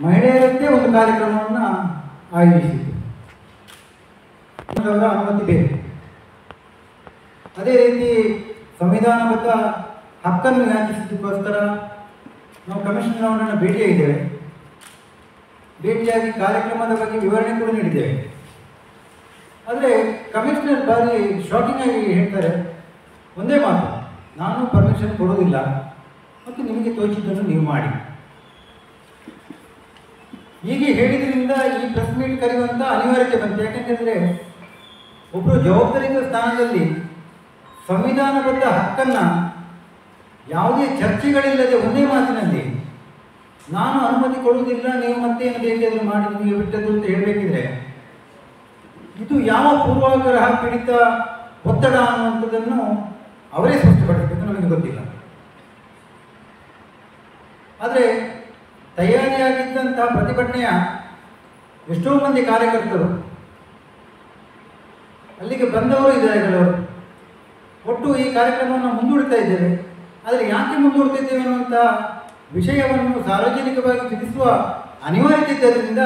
ಮಹಿಳೆಯರಂತೆ ಒಂದು ಕಾರ್ಯಕ್ರಮವನ್ನು ಆಯೋಜಿಸಿತು. ಅವರ ಅನುಮತಿ ಬೇಕು. ಅದೇ ರೀತಿ ಸಂವಿಧಾನಬದ್ಧ ಹಕ್ಕನ್ನು ಯಾಚಿಸಿದ್ದಕ್ಕೋಸ್ಕರ ನಾವು ಕಮಿಷನರ್ ಅವರನ್ನು ಭೇಟಿಯಾಗಿದ್ದೇವೆ. ಭೇಟಿಯಾಗಿ ಕಾರ್ಯಕ್ರಮದ ಬಗ್ಗೆ ವಿವರಣೆ ಕೂಡ ನೀಡಿದ್ದೇವೆ. ಆದರೆ ಕಮಿಷನರ್ ಬಾರಿ ಶಾಕಿಂಗ್ ಆಗಿ ಹೇಳ್ತಾರೆ, ಒಂದೇ ಮಾತು, ನಾನು ಪರ್ಮಿಷನ್ ಕೊಡೋದಿಲ್ಲ ಮತ್ತು ನಿಮಗೆ ತೋಚಿದ್ದನ್ನು ನೀವು ಮಾಡಿ. ಹೀಗೆ ಹೇಳಿದ್ರಿಂದ ಈ ಪ್ರೆಸ್ ಮೀಟ್ ಕರೆಯುವಂಥ ಅನಿವಾರ್ಯತೆ ಬಂತು. ಯಾಕೆಂತಂದರೆ ಒಬ್ಬರು ಜವಾಬ್ದಾರಿಯುತ ಸ್ಥಾನದಲ್ಲಿ ಸಂವಿಧಾನಬದ್ಧ ಹಕ್ಕನ್ನು ಯಾವುದೇ ಚರ್ಚೆಗಳಿಲ್ಲದೆ ಒಂದೇ ಮಾತಿನಲ್ಲಿ ನಾನು ಅನುಮತಿ ಕೊಡುವುದಿಲ್ಲ, ನೀವು ಮತ್ತೇನು ಬೇಕಾದರೂ ಮಾಡಿ ನಿಮಗೆ ಬಿಟ್ಟದ್ದು ಅಂತ ಹೇಳಬೇಕಿದ್ರೆ ಇದು ಯಾವ ಪೂರ್ವಾಗ್ರಹ ಪೀಡಿತ ಒತ್ತಡ ಅನ್ನುವಂಥದ್ದನ್ನು ಅವರೇ ಸ್ಪಷ್ಟಪಡಿಸಬೇಕು, ನಮಗೆ ಗೊತ್ತಿಲ್ಲ. ಆದರೆ ತಯಾರಿಯಾಗಿದ್ದಂತಹ ಪ್ರತಿಭಟನೆಯ ಎಷ್ಟೋ ಮಂದಿ ಕಾರ್ಯಕರ್ತರು ಅಲ್ಲಿಗೆ ಬಂದವರು ಇದ್ದಾರೆ, ಕೆಲವರು. ಒಟ್ಟು ಈ ಕಾರ್ಯಕ್ರಮವನ್ನು ಮುಂದೂಡ್ತಾ ಇದ್ದೇವೆ. ಆದರೆ ಯಾಕೆ ಮುಂದೂಡ್ತಾ ಇದ್ದೇವೆ ಅನ್ನುವಂಥ ವಿಷಯವನ್ನು ಸಾರ್ವಜನಿಕವಾಗಿ ತಿಳಿಸುವ ಅನಿವಾರ್ಯತೆ ಇದ್ದರಿಂದ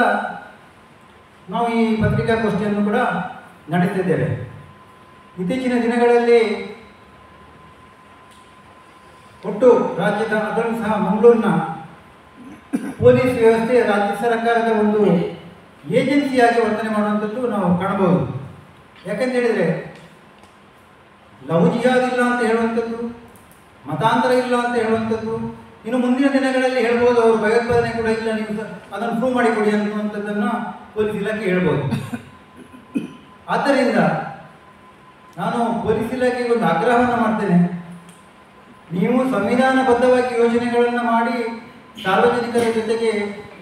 ನಾವು ಈ ಪತ್ರಿಕಾಗೋಷ್ಠಿಯನ್ನು ಕೂಡ ನಡೆಸಿದ್ದೇವೆ. ಇತ್ತೀಚಿನ ದಿನಗಳಲ್ಲಿ ಒಟ್ಟು ರಾಜ್ಯದ, ಅದರಲ್ಲೂ ಸಹ ಮಂಗಳೂರಿನ ಪೊಲೀಸ್ ವ್ಯವಸ್ಥೆ ರಾಜ್ಯ ಸರ್ಕಾರದ ಒಂದು ಏಜೆನ್ಸಿಯಾಗಿ ವರ್ತನೆ ಮಾಡುವಂಥದ್ದು ನಾವು ಕಾಣಬಹುದು. ಯಾಕಂತ ಹೇಳಿದರೆ ಲವ್ ಜಿಹಾದ್ ಇಲ್ಲ ಅಂತ ಹೇಳುವಂಥದ್ದು, ಮತಾಂತರ ಇಲ್ಲ ಅಂತ ಹೇಳುವಂಥದ್ದು, ಇನ್ನು ಮುಂದಿನ ದಿನಗಳಲ್ಲಿ ಹೇಳ್ಬೋದು ಅವರು ಭಯೋತ್ಪಾದನೆ ಕೂಡ ಇಲ್ಲ, ನೀವು ಅದನ್ನು ಪ್ರೂವ್ ಮಾಡಿಕೊಡಿ ಅನ್ನುವಂಥದ್ದನ್ನು ಪೊಲೀಸ್ ಇಲಾಖೆ ಹೇಳ್ಬೋದು. ಆದ್ದರಿಂದ ನಾನು ಪೊಲೀಸ್ ಇಲಾಖೆಗೆ ಒಂದು ಆಗ್ರಹವನ್ನು ಮಾಡ್ತೇನೆ, ನೀವು ಸಂವಿಧಾನಬದ್ಧವಾಗಿ ಯೋಜನೆಗಳನ್ನು ಮಾಡಿ ಸಾರ್ವಜನಿಕರ ಜೊತೆಗೆ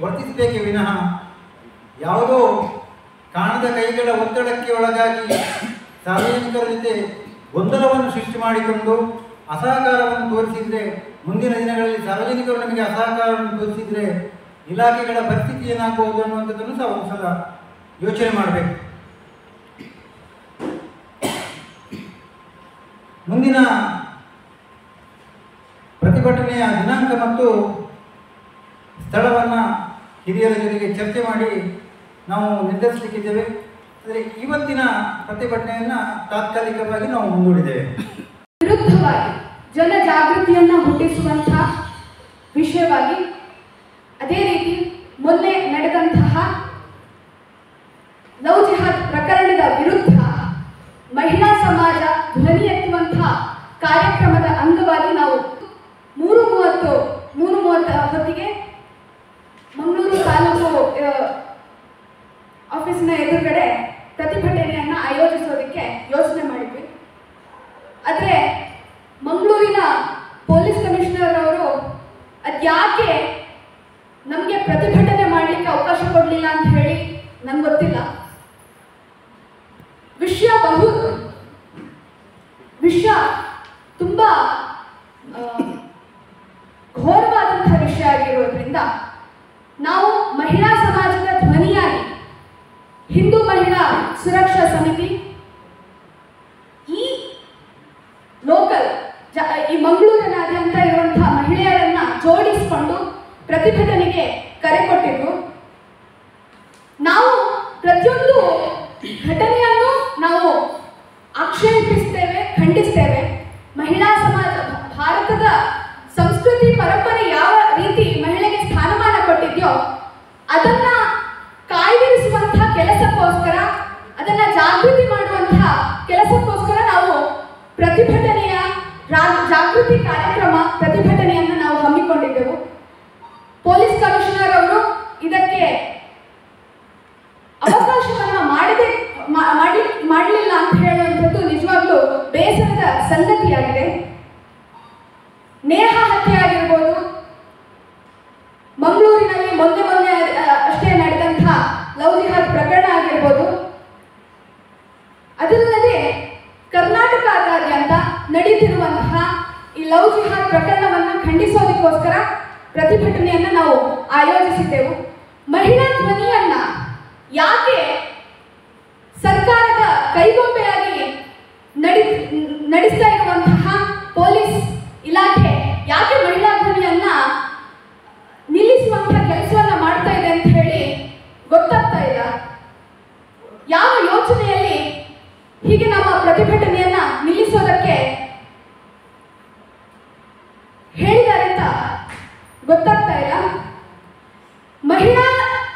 ವರ್ತಿಸಬೇಕೇ ವಿನಃ ಯಾವುದೋ ಕಾಣದ ಕೈಗಳ ಒತ್ತಡಕ್ಕೆ ಒಳಗಾಗಿ ಸಾರ್ವಜನಿಕರ ಜೊತೆ ಗೊಂದಲವನ್ನು ಸೃಷ್ಟಿ ಮಾಡಿಕೊಂಡು ಅಸಹಕಾರವನ್ನು ತೋರಿಸಿದರೆ, ಮುಂದಿನ ದಿನಗಳಲ್ಲಿ ಸಾರ್ವಜನಿಕರು ನಮಗೆ ಅಸಹಕಾರವನ್ನು ತೋರಿಸಿದರೆ ಇಲಾಖೆಗಳ ಪರಿಸ್ಥಿತಿ ಏನಾಗಬಹುದು ಅನ್ನುವಂಥದ್ದನ್ನು ಸಹ ಒಂದು ಸಲ ಯೋಚನೆ ಮಾಡಬೇಕು. ಮುಂದಿನ ಪ್ರತಿಭಟನೆಯ ದಿನಾಂಕ ಮತ್ತು ಸ್ಥಳವನ್ನು ಹಿರಿಯರ ಜೊತೆಗೆ ಚರ್ಚೆ ಮಾಡಿ ನಾವು ನಿರ್ಧರಿಸಲಿಕ್ಕಿದ್ದೇವೆ. ಆದರೆ ಇವತ್ತಿನ ಪ್ರತಿಭಟನೆಯನ್ನು ತಾತ್ಕಾಲಿಕವಾಗಿ ನಾವು ಮುಂದೂಡಿದ್ದೇವೆ. ವಿರುದ್ಧವಾಗಿ ಜನಜಾಗೃತಿಯನ್ನು ಹುಟ್ಟಿಸುವಂತಹ ವಿಷಯವಾಗಿ, ಅದೇ ರೀತಿ ಮೊನ್ನೆ ನಡೆದಂತಹ ಲವ್ ಜಿಹಾದ್ ಪ್ರಕರಣದ ವಿರುದ್ಧ ಮಹಿಳಾ ಸಮಾಜ ಧ್ವನಿ ಎತ್ತುವಂತಹ ಕಾರ್ಯಕ್ರಮದ ಅಂಗವಾಗಿ ನಾವು 3:30 ಹೊತ್ತಿಗೆ ಮಂಗಳೂರು ತಾಲೂಕು ಆಫೀಸಿನ ಎದುರುಗಡೆ ಪ್ರತಿಭಟನೆಯನ್ನು ಆಯೋಜಿಸೋದಕ್ಕೆ ಯೋಚನೆ ಮಾಡಿದ್ವಿ. ಆದರೆ ಮಂಗಳೂರಿನ ಪೊಲೀಸ್ ಕಮಿಷನರ್ ಅವರು ಅದ್ಯಾಕೆ ನಮಗೆ ಪ್ರತಿಭಟನೆ ಮಾಡಲಿಕ್ಕೆ ಅವಕಾಶ ಕೊಡಲಿಲ್ಲ ಅಂತ ಹೇಳಿ ನಂಗೆ ಗೊತ್ತಿಲ್ಲ. ವಿಷಯ ತುಂಬ ಘೋರವಾದಂತಹ ವಿಷಯ ಆಗಿರೋದ್ರಿಂದ ನಾವು ಮಹಿಳಾ ಸಮಾಜದ ಧ್ವನಿಯಾಗಿ ಹಿಂದೂ ಮಹಿಳಾ ಸುರಕ್ಷಾ ಸಮಿತಿ ಈ ಲೋಕಲ್ ಈ ಮಂಗಳೂರಿನಾದ್ಯಂತ ಇರುವಂತಹ ಮಹಿಳೆಯರನ್ನ ಜೋಡಿಸಿಕೊಂಡು ಪ್ರತಿಭಟನೆಗೆ ಕರೆ ಕೊಟ್ಟಿದ್ರು. ನಾವು ಪ್ರತಿಯೊಂದು ಘಟನೆಯನ್ನು ನಾವು ಆಕ್ಷೇಪಿಸ್ತೇವೆ, ಖಂಡಿಸ್ತೇವೆ. ಮಹಿಳಾ ಸಮಾಜ, ಭಾರತದ ಸಂಸ್ಕೃತಿ ಪರಂಪರೆ ಯಾವ ರೀತಿ ಮಹಿಳೆಗೆ ಸ್ಥಾನಮಾನ ಕೊಟ್ಟಿದೆಯೋ ಅದನ್ನ ಕಾಯ್ದಿರಿಸುವಂತಹ ಕೆಲಸಕ್ಕೋಸ್ಕರ, ಅದನ್ನ ಜಾಗೃತಿ ಮಾಡುವಂತಹ ಕೆಲಸಕ್ಕೋಸ್ಕರ ನಾವು ಪ್ರತಿಭಟನೆಯ ಜಾಗೃತಿ ಕಾರ್ಯಕ್ರಮ ಪ್ರತಿಭಟನೆಯನ್ನು ನಾವು ಹಮ್ಮಿಕೊಂಡಿದ್ದೆವು. ಪೊಲೀಸ್ ಕಮಿಷನರ್ ಅವರು ಇದಕ್ಕೆ ಅವಕಾಶವನ್ನು ಮಾಡಲಿಲ್ಲ ಅಂತ ಹೇಳುವಂಥದ್ದು ನಿಜವಾಗ್ಲೂ ಬೇಸರದ ಸಂಗತಿಯಾಗಿದೆ. ನೇಹಾ ಹತ್ಯೆ ಆಗಿರ್ಬೋದು, ಮಂಗಳೂರಿನಲ್ಲಿ ಮೊನ್ನೆ ಅಷ್ಟೇ ನಡೆದಂತಹ ಲವ್ ಜಿಹಾದ್ ಪ್ರಕರಣ ಆಗಿರ್ಬೋದು, ಅದಲ್ಲದೆ ಕರ್ನಾಟಕದಾದ್ಯಂತ ನಡೀತಿರುವಂತಹ ಈ ಲವ್ ಜಿಹಾದ್ ಪ್ರಕರಣವನ್ನು ಖಂಡಿಸೋದಕ್ಕೋಸ್ಕರ ಪ್ರತಿಭಟನೆಯನ್ನು ನಾವು ಆಯೋಜಿಸಿದ್ದೆವು. ಮಹಿಳಾ ಧ್ವನಿಯನ್ನ ಯಾಕೆ ಸರ್ಕಾರದ ಕೈಗೊಂಬೆಯಾಗಿ ನಡೆಸ್ತಾ ಇರುವಂತಹ ಪೊಲೀಸ್ ಇಲಾಖೆ ಯಾಕೆ ಮಹಿಳಾ ಧ್ವನಿಯನ್ನ ನಿಲ್ಲಿಸುವಂತಹ ಕೆಲಸವನ್ನ ಮಾಡ್ತಾ ಇದೆ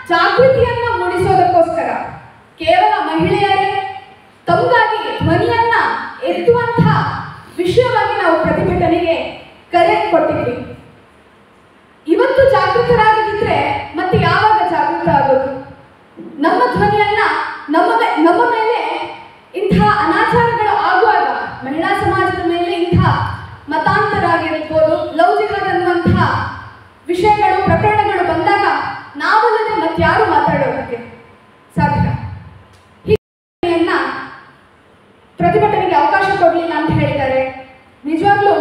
ಜಾಗೃತಿಯನ್ನ ಮೂಡಿಸೋದಕ್ಕೋಸ್ಕರ ಕೇವಲ ಮಹಿಳೆಯರೇ ತಮಗಾಗಿ ಧ್ವನಿಯನ್ನ ಎತ್ತುವಂತಹ ವಿಷಯವಾಗಿ ನಾವು ಪ್ರತಿಭಟನೆಗೆ ಕರೆ ಕೊಟ್ಟಿದ್ವಿ. ಇವತ್ತು ಜಾಗೃತರಾಗದಿದ್ರೆ ಮತ್ತೆ ಯಾವಾಗ ಜಾಗೃತ ಆಗೋದು? ನಮ್ಮ ಧ್ವನಿಯನ್ನ ನಮ್ಮ ಮೇಲೆ ಇಂತಹ ಅನಾಚಾರಗಳು ಆಗುವಾಗ, ಮಹಿಳಾ ಸಮಾಜದ ಮೇಲೆ ಇಂತಹ ಮತಾಂತರ ಆಗಿರ್ಬೋದು, ಲವ್ ಜಿಹಾದ್ ಅನ್ನುವಂತಹ ವಿಷಯಗಳು ಪ್ರಕರಣಗಳು ಬಂದಾಗ ನಾವಲ್ಲದೆ ಮತ್ತಾರು ಮಾತಾಡೋದಕ್ಕೆ ಸಾಧ್ಯ? ಪ್ರತಿಭಟನೆಗೆ ಅವಕಾಶ ಕೊಡಲಿಲ್ಲ ಅಂತ ಹೇಳಿದ್ದಾರೆ. ನಿಜವಾಗ್ಲೂ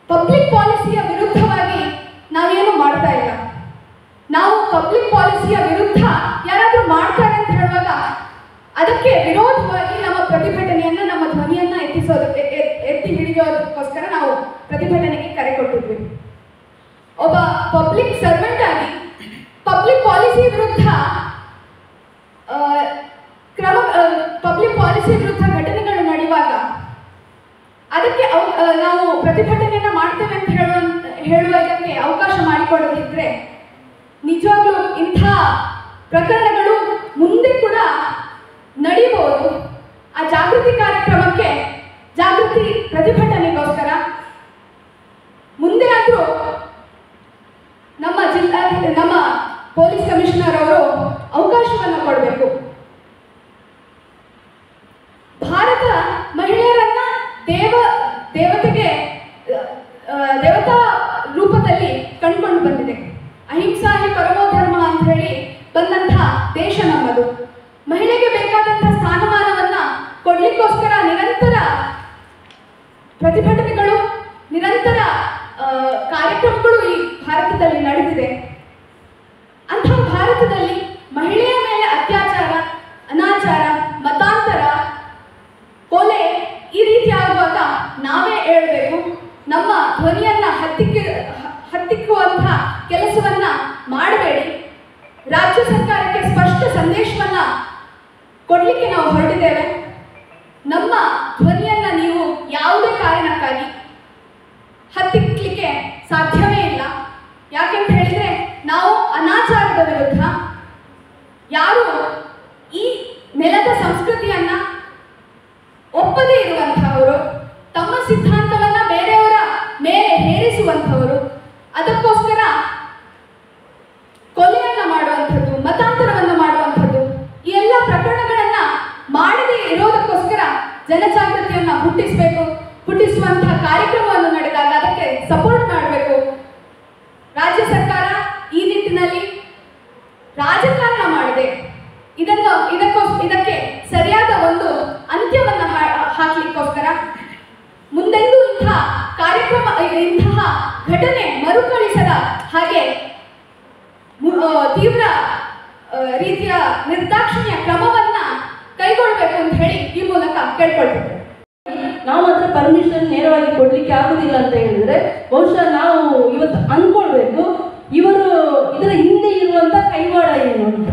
ಪಬ್ಲಿಕ್ ಪಾಲಿಸಿಯ ವಿರುದ್ಧವಾಗಿ ನಾವೇನು ಮಾಡ್ತಾ ಇಲ್ಲ. ನಾವು ಪಬ್ಲಿಕ್ ಪಾಲಿಸಿಯ ವಿರುದ್ಧ ಯಾರಾದ್ರೂ ಮಾಡ್ತಾರೆ ಅಂತ ಹೇಳುವಾಗ ಅದಕ್ಕೆ ವಿರೋಧವಾಗಿ ನಮ್ಮ ಪ್ರತಿಭಟನೆಯನ್ನ, ನಮ್ಮ ಧ್ವನಿಯನ್ನ ಎತ್ತಿ ಹಿಡಿಯೋದಕ್ಕೋಸ್ಕರ ನಾವು ಪ್ರತಿಭಟನೆಗೆ ಕರೆ ಕೊಟ್ಟಿದ್ವಿ. ಒಬ್ಬ ಪಬ್ಲಿಕ್ ಸರ್ವೆಂಟ್ ಆಗಿ ಪಬ್ಲಿಕ್ ಪಾಲಿಸಿ ವಿರುದ್ಧ ಪಬ್ಲಿಕ್ ಪಾಲಿಸಿ ವಿರುದ್ಧ ಘಟನೆಗಳು ನಡೆಯುವಾಗ ಅದಕ್ಕೆ ನಾವು ಪ್ರತಿಭಟನೆಯನ್ನ ಮಾಡ್ತೇವೆ ಅಂತ ಹೇಳುವುದಕ್ಕೆ ಅವಕಾಶ ಮಾಡಿಕೊಡದಿದ್ರೆ ನಿಜವಾಗ್ಲೂ ಇಂಥ ಪ್ರಕರಣಗಳು ಮುಂದೆ ಕೂಡ ನಡೀಬಹುದು. ಆ ಜಾಗೃತಿ ಕಾರ್ಯಕ್ರಮಕ್ಕೆ, ಜಾಗೃತಿ ಪ್ರತಿಭಟನೆಗೋಸ್ಕರ ಮುಂದೆ ಆದರೂ ನಮ್ಮ ಪೊಲೀಸ್ ಕಮಿಷನರ್ ಅವರು ಅವಕಾಶವನ್ನು ಕೊಡಬೇಕು. ಭಾರತ ಮಹಿಳೆಯರನ್ನ ದೇವತಾ ರೂಪದಲ್ಲಿ ಕಂಡುಕೊಂಡು ಬಂದಿದೆ. ಅಹಿಂಸಾ ಹಿ ಪರಮೋ ಧರ್ಮ ಅಂತ ಹೇಳಿ ಬಂದಂತಹ ದೇಶ ನಮ್ಮದು. ಮಹಿಳೆಗೆ ಬೇಕಾದಂತಹ ಸ್ಥಾನಮಾನವನ್ನ ಕೊಡ್ಲಿಕ್ಕೋಸ್ಕರ ನಿರಂತರ ಪ್ರತಿಭಟನೆಗಳು, ನಿರಂತರ ಕಾರ್ಯಕ್ರಮಗಳು ಈ ಭಾರತದಲ್ಲಿ ನಡೆದಿದೆ. ಅಂತಹ ಭಾರತದಲ್ಲಿ ಮಹಿಳೆಯ ಮೇಲೆ ಅತ್ಯಾಚಾರ, ಅನಾಚಾರ, ಮತಾಂತರ, ಕೊಲೆ ಈ ರೀತಿ ಆಗುವಾಗ ನಾವೇ ಹೇಳ್ಬೇಕು. ನಮ್ಮ ಧ್ವನಿಯನ್ನ ಹತ್ತಿಕ್ಕುವಂತಹ ಕೆಲಸವನ್ನ ಮಾಡಬೇಡಿ. ರಾಜ್ಯ ಸರ್ಕಾರಕ್ಕೆ ಸ್ಪಷ್ಟ ಸಂದೇಶವನ್ನ ಕೊಡ್ಲಿಕ್ಕೆ ನಾವು ಹೊರಟಿದ್ದೇವೆ. ನಮ್ಮ ಧ್ವನಿಯನ್ನ ನೀವು ಯಾವುದೇ ಕಾರಣಕ್ಕಾಗಿ ಹತ್ತಿಕ್ಕಲಿಕ್ಕೆ ಸಾಧ್ಯವೇ ಇಲ್ಲ. ಯಾಕೆಂತ ಹೇಳಿದ್ರೆ ನಾವು ಅನಾಚಾರದ ವಿರುದ್ಧ, ಯಾರು ಈ ನೆಲದ ಸಂಸ್ಕೃತಿಯನ್ನ ಒಪ್ಪದೇ ಇರುವಂತಹವರು, ತಮ್ಮ ಸಿದ್ಧಾಂತವನ್ನ ಬೇರೆಯವರ ಮೇಲೆ ಹೇರಿಸುವಂಥವರು, ಅದಕ್ಕೋಸ್ಕರ ಕೊಲೆಯನ್ನ ಮಾಡುವಂಥದ್ದು, ಮತಾಂತರವನ್ನು ಮಾಡುವಂಥದ್ದು, ಈ ಎಲ್ಲ ಪ್ರಕರಣಗಳನ್ನ ಮಾಡದೇ ಇರೋದಕ್ಕೋಸ್ಕರ ಜನಜಾಗೃತಿಯನ್ನ ಹುಟ್ಟಿಸುವಂತಹ ಕಾರ್ಯಕ್ರಮವನ್ನು ನಡೆದಾಗ ಅದಕ್ಕೆ ಸಪೋರ್ಟ್ ಮಾಡಬೇಕು. ರಾಜ್ಯ ಸರ್ಕಾರ ಈ ನಿಟ್ಟಿನಲ್ಲಿ ರಾಜಕಾರಣ ಮಾಡಿದೆ. ಇದಕ್ಕೆ ಸರಿಯಾದ ಒಂದು ಅಂತ್ಯವನ್ನು ಹಾಕಲಿಕ್ಕೋಸ್ಕರ ಮುಂದೆಂದೂ ಇಂತಹ ಘಟನೆ ಮರುಕಳಿಸದ ಹಾಗೆ ತೀವ್ರ ರೀತಿಯ ನಿರ್ದಾಕ್ಷಿಣ್ಯ ಕ್ರಮವನ್ನ ಕೈಗೊಳ್ಳಬೇಕು ಅಂತ ಹೇಳಿ ಈ ಮೂಲಕ ಕೇಳ್ಕೊಳ್ತಿದ್ದೇವೆ. ನಾವು ಮಾತ್ರ ಪರ್ಮಿಷನ್ ನೇರವಾಗಿ ಕೊಡ್ಲಿಕ್ಕೆ ಆಗುದಿಲ್ಲ ಅಂತ ಹೇಳಿದ್ರೆ ಬಹುಶಃ ನಾವು ಇವತ್ತು ಅನ್ಕೊಳ್ಬೇಕು, ಇವರು ಇದರ ಹಿಂದೆ ಇರುವಂತ ಕೈವಾಡ ಏನು ಅಂತ.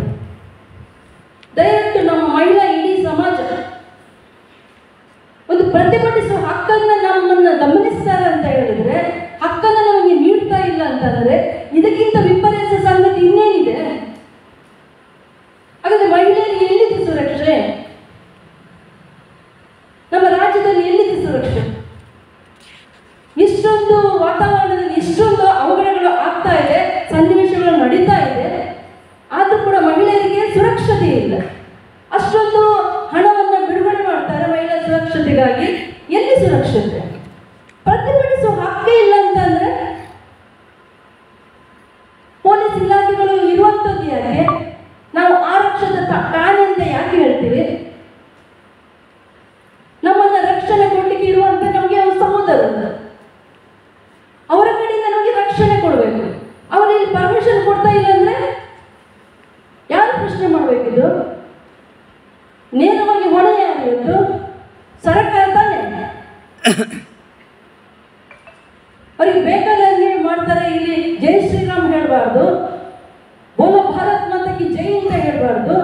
ದಯವಿಟ್ಟು ನಮ್ಮ ಮಹಿಳಾ ಇಡೀ ಸಮಾಜ ಒಂದು ಪ್ರತಿಭಟಿಸುವ ಹಕ್ಕನ್ನ ನಮ್ಮನ್ನ ಗಮನಿಸ್ತಾರೆ ಅಂತ ಹೇಳಿದ್ರೆ, ಹಕ್ಕನ್ನ ನಮಗೆ ನೀಡ್ತಾ ಇಲ್ಲ ಅಂತಂದ್ರೆ ಇದಕ್ಕಿಂತ ವಿಪರ್ಯಾಸ ಸಂಗತಿ ಇನ್ನೇನಿದೆ? ಹಾಗಾದ್ರೆ ಮಹಿಳೆಯರಿಗೆ ಎಲ್ಲಿದೆ ಸುರಕ್ಷೆ? ನಮ್ಮ ರಾಜ್ಯದಲ್ಲಿ ಎಲ್ಲಿದೆ ಸುರಕ್ಷೆ? ಇಷ್ಟೊಂದು ವಾತಾವರಣದಲ್ಲಿ ಇಷ್ಟೊಂದು ಅವಘಡಗಳು ಆಗ್ತಾ ಇದೆ, ಸನ್ನಿವೇಶಗಳು ನಡೀತಾ ಇದೆ, ಆದ್ರೂ ಕೂಡ ಮಹಿಳೆಯರಿಗೆ ಸುರಕ್ಷತೆ ಇಲ್ಲ. ಅಷ್ಟೊಂದು ಹಣವನ್ನ ಬಿಡುಗಡೆ ಮಾಡ್ತಾರೆ ಮಹಿಳಾ ಸುರಕ್ಷತೆಗಾಗಿ. ಎಲ್ಲಿ ಸುರಕ್ಷತೆ? ಪ್ರತಿಭಟಿಸುವ ಹಕ್ಕೇ ಇಲ್ಲ ಅಂತಂದ್ರೆ ಪೊಲೀಸ್ ಇಲಾಖೆಗಳು ಇರುವಂಥದ್ದು ಯಾಕೆ? ನಾವು ಆರಕ್ಷದ ಠಾಣೆ ಅಂತ ಯಾಕೆ ಹೇಳ್ತೀವಿ? ನಮ್ಮನ್ನ ರಕ್ಷಣೆ ಕೊಡ್ಲಿಕ್ಕೆ ಇರುವಂತ ನಮಗೆ ಸಹೋದರರು, ಅವರ ಕಡೆಯಿಂದ ನಮಗೆ ರಕ್ಷಣೆ ಕೊಡಬೇಕು. ಅವರಲ್ಲಿ ಪರ್ಮಿಷನ್ ಕೊಡ್ತಾ ಇಲ್ಲ ಅಂದ್ರೆ ಯಾರು ಪ್ರಶ್ನೆ ಮಾಡಬೇಕಿದು? ನೇರವಾಗಿ ಹೊಣೆ ಯಾರಿತ್ತು? ಸರ್ಕಾರ ತಾನೇ. ಅವ್ರಿಗೆ ಬೇಕಾದಂಗೆ ಮಾಡ್ತಾರೆ. ಇಲ್ಲಿ ಜೈ ಶ್ರೀರಾಮ್ ಹೇಳಬಾರ್ದು, ಬೋಲೋ ಭಾರತ್ ಮಾತಕ್ಕೆ ಜೈ ಅಂತ ಹೇಳಬಾರ್ದು.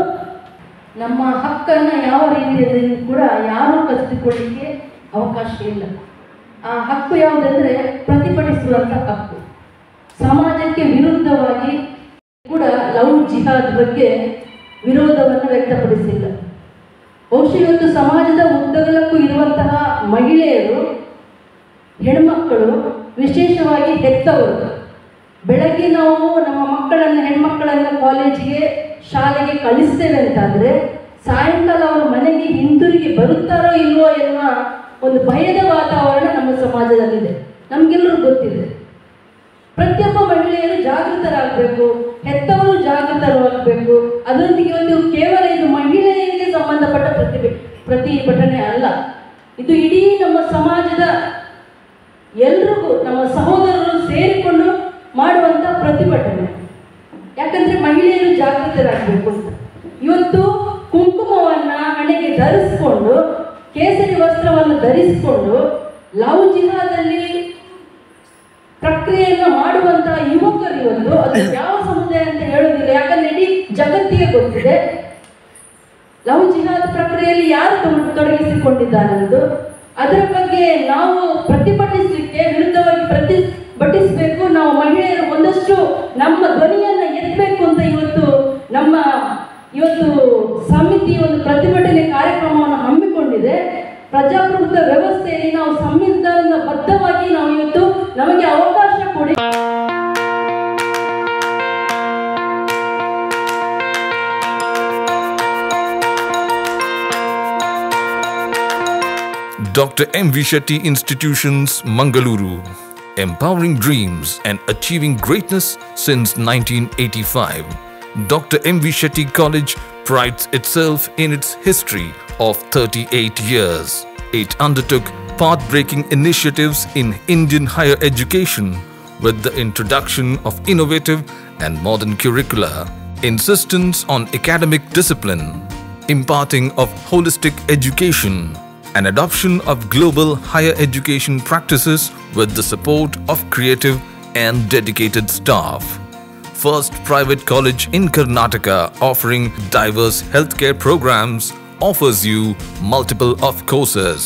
ನಮ್ಮ ಹಕ್ಕನ್ನ ಯಾವ ರೀತಿಯಲ್ಲಿ ಕೂಡ ಯಾರೂ ಕಸಿದುಕೊಳ್ಳಿಕ್ಕೆ ಅವಕಾಶ ಇಲ್ಲ. ಆ ಹಕ್ಕು ಯಾವುದಂದ್ರೆ ಪ್ರತಿಭಟಿಸುವಂತ ಹಕ್ಕು. ಸಮಾಜಕ್ಕೆ ವಿರುದ್ಧವಾಗಿ ಕೂಡ ಲವ್ ಜಿಹಾದ್ ಬಗ್ಗೆ ವಿರೋಧವನ್ನು ವ್ಯಕ್ತಪಡಿಸಿಲ್ಲ. ಬಹುಶಃ ಇವತ್ತು ಸಮಾಜದ ಉದ್ದಗಲಕ್ಕೂ ಇರುವಂತಹ ಮಹಿಳೆಯರು, ಹೆಣ್ಮಕ್ಕಳು, ವಿಶೇಷವಾಗಿ ಹೆತ್ತವರು, ಬೆಳಗ್ಗೆ ನಾವು ನಮ್ಮ ಹೆಣ್ಮಕ್ಕಳನ್ನು ಕಾಲೇಜಿಗೆ ಶಾಲೆಗೆ ಕಳಿಸ್ತೇವೆ ಅಂತಾದರೆ ಸಾಯಂಕಾಲ ಅವರು ಮನೆಗೆ ಹಿಂದಿರುಗಿ ಬರುತ್ತಾರೋ ಇಲ್ವೋ ಎನ್ನುವ ಒಂದು ಭಯದ ವಾತಾವರಣ ನಮ್ಮ ಸಮಾಜದಲ್ಲಿದೆ. ನಮಗೆಲ್ಲರೂ ಗೊತ್ತಿದೆ. ಪ್ರತಿಯೊಬ್ಬ ಮಹಿಳೆಯರು ಜಾಗೃತರಾಗಬೇಕು, ಹೆತ್ತವರು ಜಾಗೃತರಾಗಬೇಕು. ಅದರೊಂದಿಗೆ ಒಂದು ಕೇವಲ ಇದು ಮಹಿಳೆಯರಿಗೆ ಸಂಬಂಧಪಟ್ಟ ಪ್ರತಿಭಟನೆ ಅಲ್ಲ, ಇದು ಇಡೀ ನಮ್ಮ ಸಮಾಜದ ಎಲ್ರಿಗೂ, ನಮ್ಮ ಸಹೋದರರು ಸೇರಿಕೊಂಡು ಮಾಡುವಂಥ ಪ್ರತಿಭಟನೆ. ಯಾಕಂದರೆ ಮಹಿಳೆಯರು ಜಾಗೃತರಾಗಬೇಕು ಅಂತ. ಇವತ್ತು ಕುಂಕುಮವನ್ನು ಹಣೆಗೆ ಧರಿಸ್ಕೊಂಡು, ಕೇಸರಿ ವಸ್ತ್ರವನ್ನು ಧರಿಸಿಕೊಂಡು ಲವ್ ಜಿಹಾದಲ್ಲಿ ಪ್ರಕ್ರಿಯೆಯನ್ನು ಮಾಡುವಂತಹ ಯುವಕರು ಇವತ್ತು, ಅದು ಯಾವ ಸಮುದಾಯ ಅಂತ ಹೇಳುವುದಿಲ್ಲ, ಯಾಕಂದ್ರೆ ಇಡೀ ಜಗತ್ತಿಗೆ ಗೊತ್ತಿದೆ ಲವ್ ಜಿಹಾದ್ ಪ್ರಕ್ರಿಯೆಯಲ್ಲಿ ಯಾರು ತೊಡಗಿಸಿಕೊಂಡಿದ್ದಾರೆಂದು. ಅದರ ಬಗ್ಗೆ ನಾವು ಪ್ರತಿಭಟಿಸಲಿಕ್ಕೆ, ವಿರುದ್ಧವಾಗಿ ಪ್ರತಿಭಟಿಸಬೇಕು. ನಾವು ಮಹಿಳೆಯರು ಒಂದಷ್ಟು ನಮ್ಮ ಧ್ವನಿಯನ್ನು ಎತ್ತಬೇಕು ಅಂತ ಇವತ್ತು ಸಮಿತಿ ಒಂದು ಪ್ರತಿಭಟನೆ ಕಾರ್ಯಕ್ರಮವನ್ನು ಹಮ್ಮಿಕೊಂಡಿದೆ. ಪ್ರಜಾಪ್ರಭುತ್ವ ವ್ಯವಸ್ಥೆಯಲ್ಲಿ ನಾವು ಸಂವಿಧಾನಬದ್ಧವಾಗಿ ನಾವು ಇವತ್ತು ನಮಗೆ ಅವಕಾಶ ಕೊಡಿ. Dr. M.V. Shetty Institutions, Mangaluru. Empowering dreams and achieving greatness since 1985. Dr. M.V. Shetty College prides itself in its history of 38 years. It undertook path-breaking initiatives in Indian higher education with the introduction of innovative and modern curricula, insistence on academic discipline, imparting of holistic education, and adoption of global higher education practices with the support of creative and dedicated staff. First private college in Karnataka offering diverse healthcare programs, offers you multiple of courses.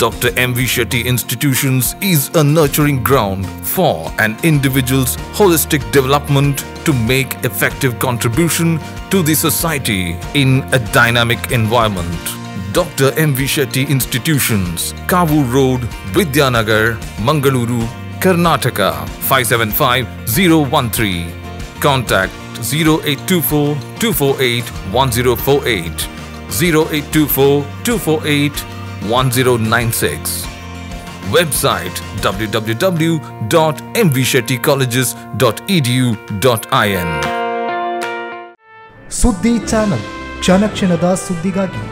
Dr. M.V. Shetty Institutions is a nurturing ground for an individual's holistic development to make effective contribution to the society in a dynamic environment. Dr. M.V. Shetty Institutions, Kavu Road, Vidyanagar, Mangaluru, Karnataka 575013. Contact 0824 248 1048, 0824 248 1096. Website www.mvshettycolleges.edu.in. ಸುದ್ದಿ channel, ಕ್ಷಣ ಕ್ಷಣದ ಸುದ್ದಿಗಾಗಿ